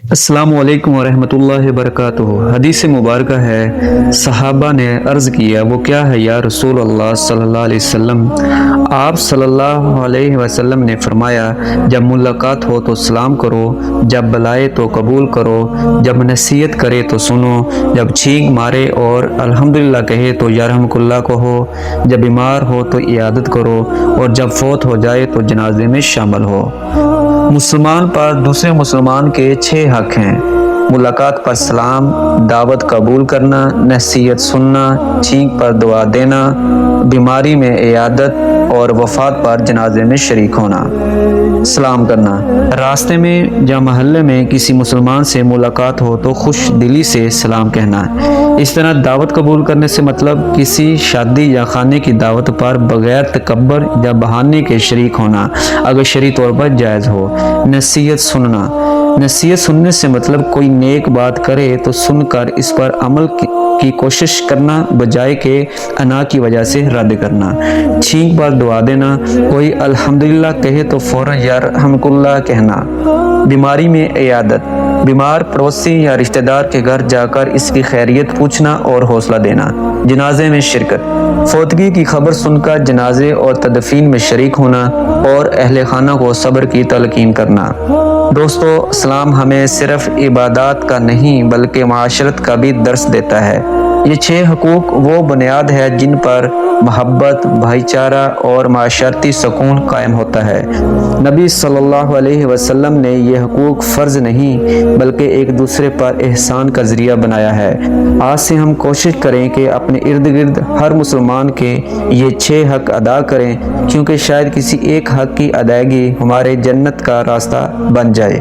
السلام علیکم ورحمۃ اللہ وبرکاتہ۔ حدیث مبارکہ ہے، صحابہ نے عرض کیا وہ کیا ہے یا رسول اللہ صلی اللہ علیہ وسلم؟ آپ صلی اللہ علیہ وسلم نے فرمایا، جب ملاقات ہو تو سلام کرو، جب بلائے تو قبول کرو، جب نصیحت کرے تو سنو، جب چھینک مارے اور الحمدللہ کہے تو یرحمک اللہ کہو، جب بیمار ہو تو عیادت کرو، اور جب فوت ہو جائے تو جنازے میں شامل ہو۔ مسلمان پر دوسرے مسلمان کے 6 حق ہیں: ملاقات پر سلام، دعوت قبول کرنا، نصیحت سننا، چھینک پر دعا دینا، بیماری میں عیادت اور وفات پر جنازے میں شریک ہونا۔ سلام کرنا، راستے میں یا محلے میں کسی مسلمان سے ملاقات ہو تو خوش دلی سے سلام کہنا۔ اس طرح دعوت قبول کرنے سے مطلب کسی شادی یا خانے کی دعوت پر بغیر تکبر یا بہانے کے شریک ہونا، اگر شرعی طور پر جائز ہو۔ نصیحت سننا، نصیحت سننے سے مطلب کوئی نیک بات کرے تو سن کر اس پر عمل کی کوشش کرنا، بجائے کہ انا کی وجہ سے رد کرنا۔ چھینک پر دعا دینا، کوئی الحمدللہ کہے تو فوراً یرحمک اللہ کہنا۔ بیماری میں عیادت، بیمار پڑوسی یا رشتہ دار کے گھر جا کر اس کی خیریت پوچھنا اور حوصلہ دینا۔ جنازے میں شرکت، فوتگی کی خبر سن کر جنازے اور تدفین میں شریک ہونا اور اہل خانہ کو صبر کی تلقین کرنا۔ دوستو، اسلام ہمیں صرف عبادات کا نہیں بلکہ معاشرت کا بھی درس دیتا ہے۔ یہ 6 حقوق وہ بنیاد ہے جن پر محبت، بھائی چارہ اور معاشرتی سکون قائم ہوتا ہے۔ نبی صلی اللہ علیہ وسلم نے یہ حقوق فرض نہیں بلکہ ایک دوسرے پر احسان کا ذریعہ بنایا ہے۔ آج سے ہم کوشش کریں کہ اپنے ارد گرد ہر مسلمان کے یہ 6 حق ادا کریں، کیونکہ شاید کسی ایک حق کی ادائیگی ہمارے جنت کا راستہ بن جائے۔